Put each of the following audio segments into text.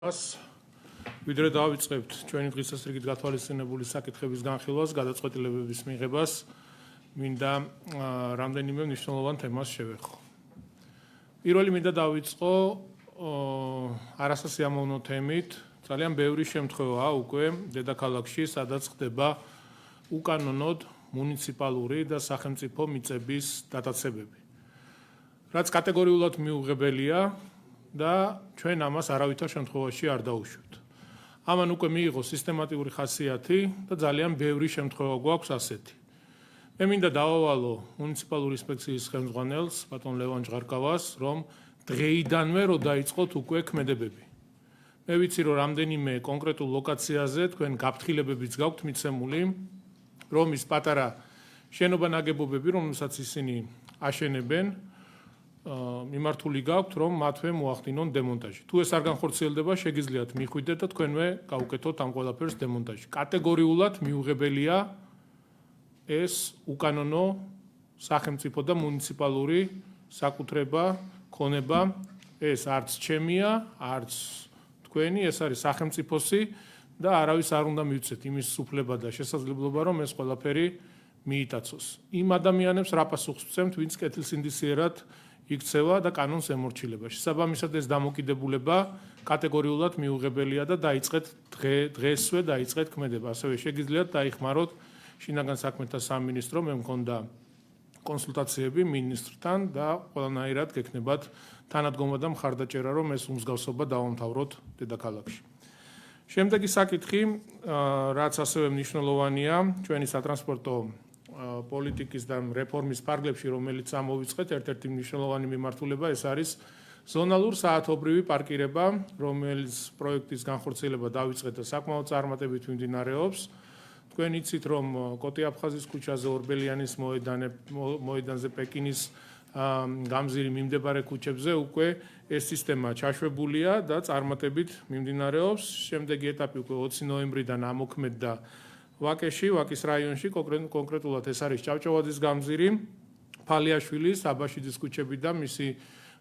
ვიდრე დავიწყებთ ჩვენი დღესასწრებით გათვალისწინებული საკითხების განხილვას, გადაწყვეტილებების მიღებას, მინდა რამდენიმე მნიშვნელოვან თემას შევეხო. პირველი მინდა დავიწყო არასასიამოვნო თემით, ძალიან ბევრი შემთხვევაა უკვე დედაქალაქში, სადაც ხდება უკანონოდ მუნიციპალური და სახელმწიფო მიწების დატაცებები. რაც კატეგორიულად მიუღებელია და ჩვენ ამას არავითარ შემთხვევაში არ დაუშვით. ამან უკვე მიიღო სისტემატიური ხასიათი და ძალიან ბევრი შემთხვევა გვაქვს ასეთი. მე მინდა დავავალო მუნიციპალური ინსპექციის ხელმძღვანელს, ბატონ ლევან ჟღარკავას, რომ დღეიდანვე რო დაიწყოთ უკვე ქმედებები. მე ვიცი, რომ რამდენიმე კონკრეტულ ლოკაციაზე თქვენ გაფრთხილებებიც გაქვთ მიცემული, რომ ის პატარა შენობა ნაგებობები, რომელსაც ისინი აშენებენ, მიმართული გაქვთ, რომ მათვე მოახდინონ დემონტაჟი. თუ ეს არ განხორციელდება, შეგიძლიათ მიხვიდეთ და თქვენვე გავუკეთოთ ამ ყველაფერს დემონტაჟი. კატეგორიულად მიუღებელია ეს უკანონო სახელმწიფო და მუნიციპალური საკუთრება, ქონება, ეს არც ჩემია, არც თქვენი, ეს არის სახელმწიფოსი და არავის არ უნდა მივცეთ იმის უფლება და შესაძლებლობა, რომ ეს ყველაფერი მიიტაცოს. იმ ადამიანებს რა პასუხს ვცემთ, ვინც კეთილსინდისიერად იქცევა და კანონს ემორჩილება. შესაბამისად ეს დამოკიდებულება კატეგორიულად მიუღებელია და დაიწყეთ დღესვე დაიწყეთ ქმედება. ასევე შეგიძლიათ დაიხმაროთ შინაგან საქმეთა სამინისტრო, მე მქონდა კონსულტაციები მინისტრთან და ყველანაირად გექნებათ თანადგომა და მხარდაჭერა, რომ ეს უმსგავსობა დავამთავროთ დედაქალაქში. შემდეგი საკითხი, რაც ასევე მნიშვნელოვანია, ჩვენი სატრანსპორტო პოლიტიკის და რეფორმის ფარგლებში, რომელიც ამოვიწყეთ, ერთ-ერთი მნიშვნელოვანი მიმართულება ეს არის ზონალურ საათობრივი პარკირება, რომელიც პროექტის განხორციელება დავიწყეთ და საკმაოდ წარმატებით მიმდინარეობს. თქვენ იცით, რომ კოტე აფხაზის ქუჩაზე, ორბელიანის მოედანზე, პეკინის გამზირი მიმდებარე ქუჩებზე უკვე ეს სისტემა ჩაშვებულია და წარმატებით მიმდინარეობს. შემდეგი ეტაპი უკვე 20 ნოემბრიდან ამოქმედდა ვაკეში, ვაკის რაიონში, კონკრეტულად ეს არის ჭავჭავაძის გამზირი, ფალიაშვილის, აბაშიძის ქუჩები და მისი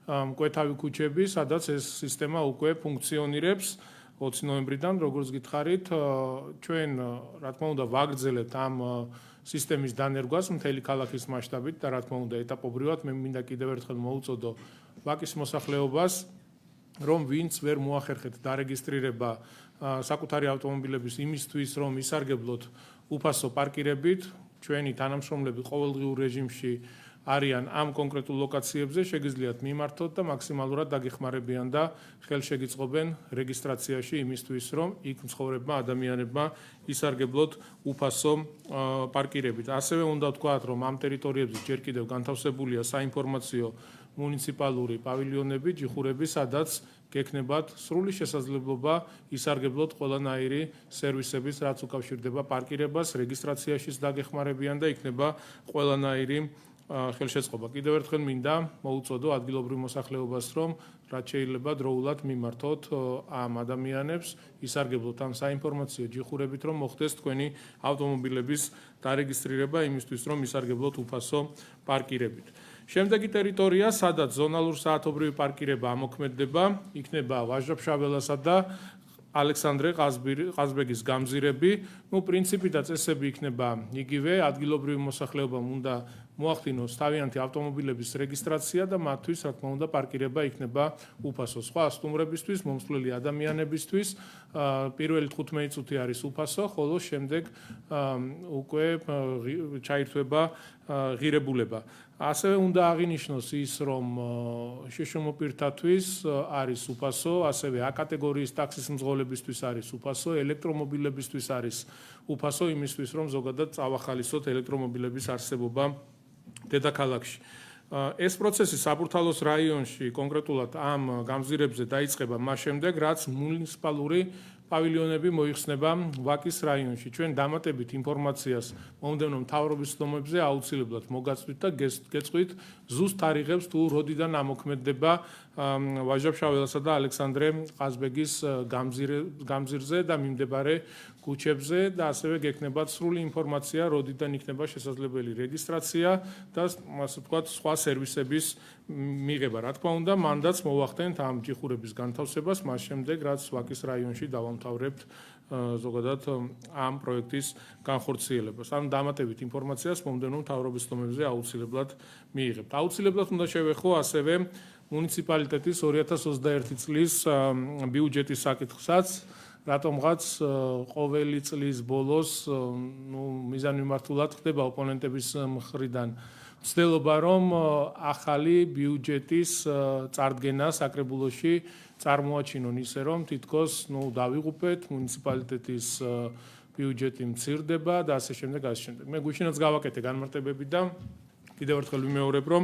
მკვეთავი ქუჩები, სადაც ეს სისტემა უკვე ფუნქციონირებს 20 ნოემბრიდან, როგორც გითხარით, ჩვენ რა თქმა უნდა ვაგრძელებთ ამ სისტემის დანერგვას მთელი ქალაქის მასშტაბით და რა თქმა უნდა ეტაპობრივად მე მინდა კიდევ ერთხელ მოუწოდო ვაკის მოსახლეობას, რომ ვინც ვერ მოახერხეთ დარეგისტრირება საკუთარი ავტომობილების იმისთვის, რომ ისარგებლოთ უფასო პარკირებით, ჩვენი თანამშრომლები ყოველდღიურ რეჟიმში არიან ამ კონკრეტულ ლოკაციებზე, შეგიძლიათ მიმართოთ და მაქსიმალურად დაგეხმარებიან და ხელშეგიწყობენ რეგისტრაციაში იმისთვის, რომ იქ მცხოვრებმა ადამიანებმა ისარგებლოთ უფასო პარკირებით. ასევე უნდა ვთქვათ, რომ ამ ტერიტორიებზე ჯერ კიდევ განთავსებულია საინფორმაციო მუნიციპალური პავილიონები, ჯიხურები, სადაც გექნებათ სრული შესაძლებლობა ისარგებლოთ ყველანაირი სერვისების, რაც უკავშირდება პარკირებას, რეგისტრაციაშიც დაგეხმარებიან და იქნება ყველანაირი ხელშეწყობა. კიდევ ერთხელ მინდა მოუწოდო ადგილობრივ მოსახლეობას, რომ რაც შეიძლება დროულად მიმართოთ ამ ადამიანებს, ისარგებლოთ ამ საინფორმაციო ჯიხურებით, რომ მოხდეს თქვენი ავტომობილების დარეგისტრირება იმისთვის, რომ ისარგებლოთ უფასო პარკირებით. შემდეგი ტერიტორია, სადაც ზონალურ საათობრივი პარკირება ამოქმედდება, იქნება ვაჟა-ფშაველასა და ალექსანდრე ყაზბეგის გამზირები. პრინციპი და წესები იქნება იგივე, ადგილობრივი მოსახლეობამ უნდა მოახდინოს თავიანთი ავტომობილების რეგისტრაცია და მათთვის, რა თქმა უნდა, პარკირება იქნება უფასო. სხვა სტუმრებისთვის, მომსვლელი ადამიანებისთვის პირველი 15 წუთი არის უფასო, ხოლო შემდეგ უკვე ჩაირთვება ღირებულება. ასევე უნდა აღინიშნოს ის, რომ შშმ პირთათვის არის უფასო, ასევე A კატეგორიის ტაქსის მძღოლებისთვის არის უფასო, ელექტრომობილებისთვის არის უფასო, იმისთვის, რომ ზოგადად წავახალისოთ ელექტრომობილების არსებობა დედაქალაქში. ეს პროცესი საბურთალოს რაიონში კონკრეტულად ამ გამზირებზე დაიწყება მას შემდეგ, რაც მუნიციპალური პავილიონები მოიხსნება ვაკის რაიონში. ჩვენ დამატებით ინფორმაციას მომდევნო მთავრობის ცნობებზე აუცილებლად მოგაწვით და გეწყვით ზუსტ თარიღებს თუ როდიდან ამოქმედდება ვაჟა-ფშაველასა და ალექსანდრე ყაზბეგის გამზირზე და მიმდებარე ქუჩებზე და ასევე გექნებათ სრული ინფორმაცია, როდიდან იქნება შესაძლებელი რეგისტრაცია და ასე ვთქვათ, სხვა სერვისების მიღება. რა თქმა უნდა, მანდაც მოვახდენთ ამ ჯიხურების განთავსებას, მას შემდეგ, რაც ვაკის რაიონში დავამთავრებთ ზოგადად ამ პროექტის განხორციელებას. ან დამატებით ინფორმაციას მომდევნო მთავრობის ცნობებზე აუცილებლად მიიღებთ. აუცილებლად უნდა შევეხო ასევე მუნიციპალიტეტის 2021 წლის ბიუჯეტის საკითხსაც, რატომღაც ყოველი წლის ბოლოს მიზანმიმართულად ხდება ოპონენტების მხრიდან ცდილობა, რომ ახალი ბიუჯეტის წარდგენა საკრებულოში წარმოაჩინონ ისე, რომ თითქოს დავიღუპეთ, მუნიციპალიტეტის ბიუჯეტი მცირდება და ასე შემდეგ, ასე შემდეგ. მე გუშინაც გავაკეთე განმარტებები და კიდევ ერთხელ ვიმეორებ, რომ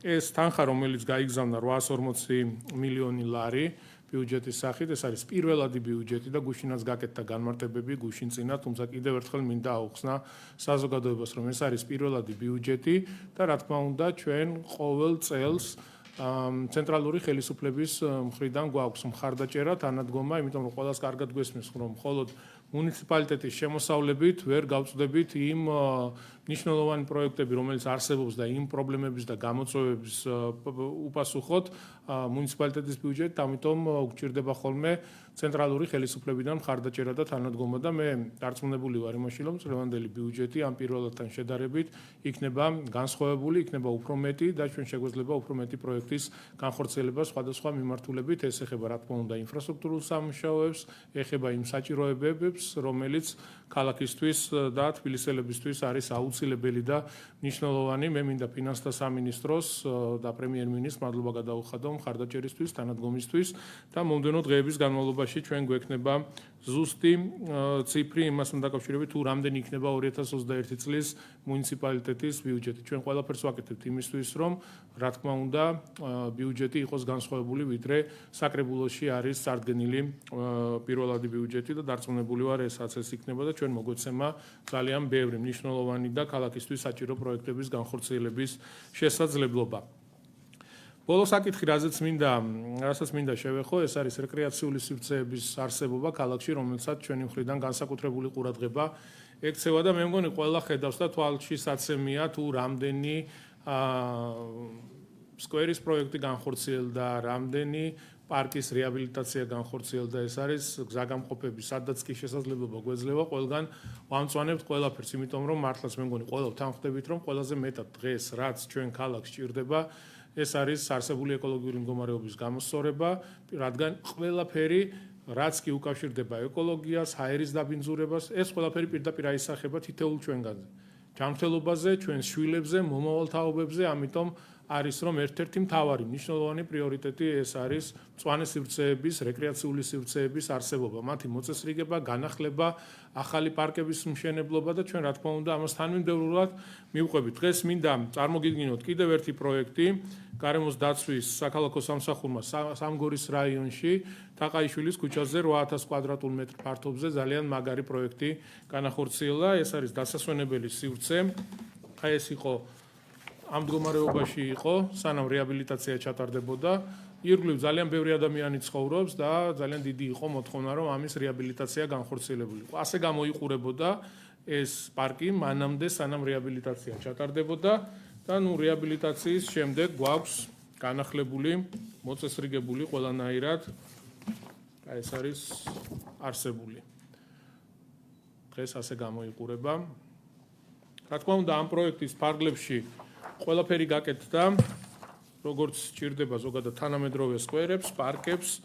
ეს თანხა, რომელიც გაიგზავნა 840 მილიონი ლარი ბიუჯეტის სახით, ეს არის პირველადი ბიუჯეტი და გუშინაც გაკეთდა განმარტებები გუშინწინა, თუმცა კიდევ ერთხელ მინდა აუხსნა საზოგადოებას, რომ ეს არის პირველადი ბიუჯეტი და რა თქმა უნდა, ჩვენ ყოველ წელს ცენტრალური ხელისუფლების მხრიდან გვაქვს მხარდაჭერა, თანადგომა, იმიტომ რომ ყველას კარგად გვესმის, რომ მხოლოდ მუნიციპალიტეტის შემოსავლებით ვერ გავწვდებით იმ მნიშვნელოვანი პროექტები, რომელიც არსებობს და იმ პრობლემების და გამოწვევების უპასუხოდ მუნიციპალიტეტის ბიუჯეტით, ამიტომ გვჭირდება ხოლმე ცენტრალური ხელისუფლებიდან მხარდაჭერა და თანადგომა და მე დარწმუნებული ვარ იმაში, რომ წლევანდელი ბიუჯეტი ამ პირველადთან შედარებით იქნება განსხვავებული, იქნება უფრო მეტი და ჩვენ შეგვეძლება უფრო მეტი პროექტის განხორციელება სხვადასხვა მიმართულებით. ეს ეხება რა თქმა უნდა ინფრასტრუქტურულ სამუშაოებს, ეხება იმ საჭიროებებს, რომელიც ქალაქისთვის და თბილისელებისთვის არის აუცილებელი და მნიშვნელოვანი. მე მინდა ფინანსთა სამინისტროს და პრემიერ-მინისტრს მადლობა გადაუხადო მხარდაჭერისთვის, თანადგომისთვის და მომდევნო დღეების განმავლობაში ჩვენ გვექნება ზუსტი ციფრი იმასთან დაკავშირებით, თუ რამდენი იქნება 2021 წლის მუნიციპალიტეტის ბიუჯეტი. ჩვენ ყველაფერს ვაკეთებთ იმისთვის, რომ რა თქმა უნდა ბიუჯეტი იყოს განსხვავებული, ვიდრე საკრებულოში არის წარდგენილი პირველადი ბიუჯეტი და დარწმუნებული ვარ, ესაც ეს იქნება და ჩვენ მოგვეცემა ძალიან ბევრი მნიშვნელოვანი და ქალაქისთვის საჭირო პროექტების განხორციელების შესაძლებლობა. ბოლო საკითხი, რასაც მინდა შევეხო, ეს არის რეკრეაციული სივრცეების არსებობა ქალაქში, რომელსაც ჩვენი მხრიდან განსაკუთრებული ყურადღება ექცევა და მე მგონი ყველა ხედავს და თვალში საცემია, თუ რამდენი სკვერის პროექტი განხორციელდა, რამდენი პარკის რეაბილიტაცია განხორციელდა, ეს არის გზაგამყოფები, სადაც კი შესაძლებლობა გვეძლევა, ყველგან ვამწვანებთ ყველაფერს, იმიტომ რომ მართლაც მე მგონი ყველა თანხმდებით, რომ ყველაზე მეტად დღეს, რაც ჩვენ ქალაქს ჭირდება, ეს არის არსებული ეკოლოგიური მდგომარეობის გამოსწორება, რადგან ყველაფერი, რაც კი უკავშირდება ეკოლოგიას, ჰაერის დაბინძურებას, ეს ყველაფერი პირდაპირ აისახება თითოეულ ჩვენგანზე. ჯანმრთელობაზე, ჩვენს შვილებზე, მომავალ თაობებზე, ამიტომ არის რომ ერთ-ერთი მთავარი მნიშვნელოვანი პრიორიტეტი ეს არის მწვანე სივრცეების, რეკრეაციული სივრცეების არსებობა, მათი მოწესრიგება, განახლება, ახალი პარკების მშენებლობა და ჩვენ რა თქმა უნდა ამას თანმიმდევრულად მივყვებით. დღეს მინდა წარმოგიდგინოთ კიდევ ერთი პროექტი გარემოს დაცვის საქალაქო სამსახურმა სამგორის რაიონში, თაყაიშვილის ქუჩაზე 8000 კვადრატულ მეტრ ფართობზე ძალიან მაგარი პროექტი განახორციელა. ეს არის დასასვენებელი სივრცე. ეს იყო ამ მდგომარეობაში იყო, სანამ რეაბილიტაცია ჩატარდებოდა. ირგვლივ ძალიან ბევრი ადამიანი ცხოვრობს და ძალიან დიდი იყო მოთხოვნა, რომ ამის რეაბილიტაცია განხორციელებულიყო. ასე გამოიყურებოდა ეს პარკი მანამდე, სანამ რეაბილიტაცია ჩატარდებოდა და რეაბილიტაციის შემდეგ გვაქვს განახლებული, მოწესრიგებული ყველანაირად. ეს არის არსებული. დღეს ასე გამოიყურება. რა თქმა უნდა, ამ პროექტის ფარგლებში ყველაფერი გაკეთდა, როგორც ჭირდება ზოგადად თანამედროვე სკვერებს, პარკებს,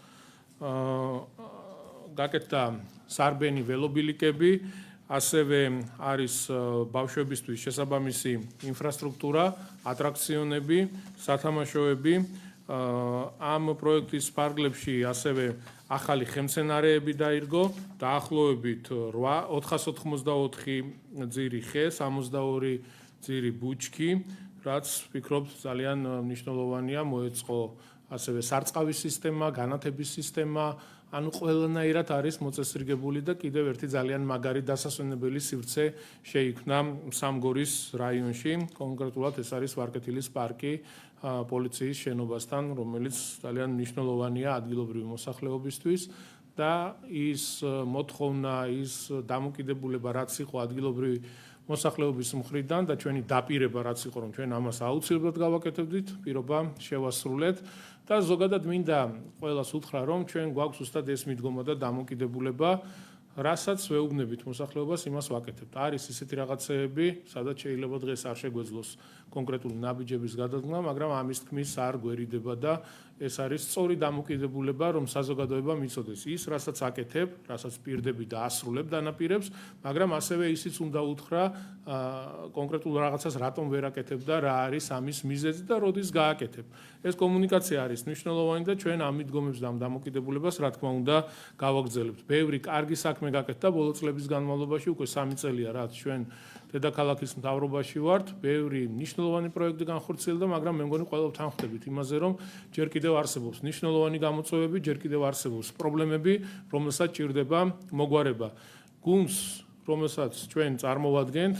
გაკეთდა სარბენი ველობილიკები, ასევე არის ბავშვებისთვის შესაბამისი ინფრასტრუქტურა, ატრაქციონები, სათამაშოები. ამ პროექტის ფარგლებში ასევე ახალი ხელმცენარეები დაირგო, დაახლოებით 484 ძირი ხე, 62 ძირი ბუჩქი, რაც ვფიქრობ ძალიან მნიშვნელოვანია, მოეწყო ასევე სარწყავის სისტემა, განათების სისტემა, ანუ ყველანაირად არის მოწესრიგებული და კიდევ ერთი ძალიან მაგარი დასასვენებელი სივრცე შეიქმნა სამგორის რაიონში, კონკრეტულად ეს არის ვარკეთილის პარკი პოლიციის შენობასთან, რომელიც ძალიან მნიშვნელოვანია ადგილობრივი მოსახლეობისთვის და ის მოთხოვნა, ის დამოკიდებულება, რაც იყო ადგილობრივი მოსახლეობის მხრიდან და ჩვენი დაპირება, რაც იყო, რომ ჩვენ ამას აუცილებლად გავაკეთებდით, პირობა შევასრულეთ და ზოგადად მინდა ყველას უთხრა, რომ ჩვენ გვაქვს უბრალოდ ეს მიდგომა და დამოკიდებულება, რასაც ვეუბნებით მოსახლეობას, იმას ვაკეთებთ. არის ისეთი რაღაცეები, სადაც შეიძლება დღეს არ შეგვეძლოს კონკრეტული ნაბიჯების გადადგმა, მაგრამ ამის თქმის არ გვერიდება და ეს არის სწორი დამოკიდებულება, რომ საზოგადოება მიცოდეს ის, რასაც აკეთებ, რასაც პირდები და ასრულებ დანაპირებს, მაგრამ ასევე ისიც უნდა უთხრა კონკრეტულ რაღაცას რატომ ვერ აკეთებ და რა არის ამის მიზეზი და როდის გააკეთებ. ეს კომუნიკაცია არის მნიშვნელოვანი და ჩვენ ამ მიდგომებს და ამ დამოკიდებულებას რა თქმა უნდა გავაგრძელებთ. ბევრი კარგი საქმე გაკეთდა ბოლო წლების განმავლობაში, უკვე 3 წელია რაც ჩვენ დედაქალაქის მთავრობაში ვართ, ბევრი მნიშვნელოვანი პროექტი განხორციელდა, მაგრამ მე მგონი ყველა ვთანხმდებით იმაზე, რომ ჯერ კიდევ არსებობს მნიშვნელოვანი გამოწვევები, ჯერ კიდევ არსებობს პრობლემები, რომელსაც ჭირდება მოგვარება. გუნდს, რომელსაც ჩვენ წარმოვადგენთ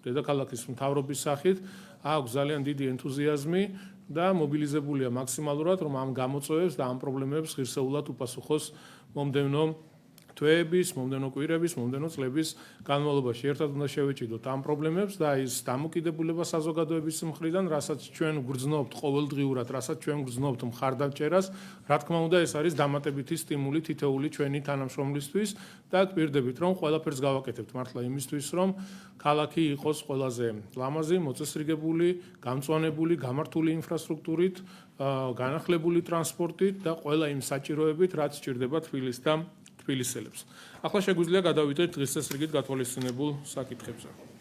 დედაქალაქის მთავრობის სახით, აქვს ძალიან დიდი ენთუზიაზმი და მობილიზებულია მაქსიმალურად, რომ ამ გამოწვევებს და ამ პრობლემებს ღირსეულად უპასუხოს მომდევნო თვეების, მომდევნო კვირების, მომდევნო წლების განმავლობაში. ერთად უნდა შევეჭიდოთ ამ პრობლემებს და ის დამოკიდებულება საზოგადოების მხრიდან, რასაც ჩვენ გვგრძნობთ ყოველდღიურად, რასაც ჩვენ გვგრძნობთ მხარდამჭერას, რა თქმა უნდა, ეს არის დამატებითი სტიმული თითოეული ჩვენი თანამშრომლისთვის და გვპირდებით, რომ ყველაფერს გავაკეთებთ მართლა იმისთვის, რომ ქალაქი იყოს ყველაზე ლამაზი, მოწესრიგებული, გამწვანებული, გამართული ინფრასტრუქტურით, განახლებული ტრანსპორტით და ყველა იმ საჭიროებით, რაც სჭირდება თბილისს და თბილისელებს. ახლა შეგვიძლია გადავიდეთ დღის წესრიგით გათვალისწინებულ საკითხებზე.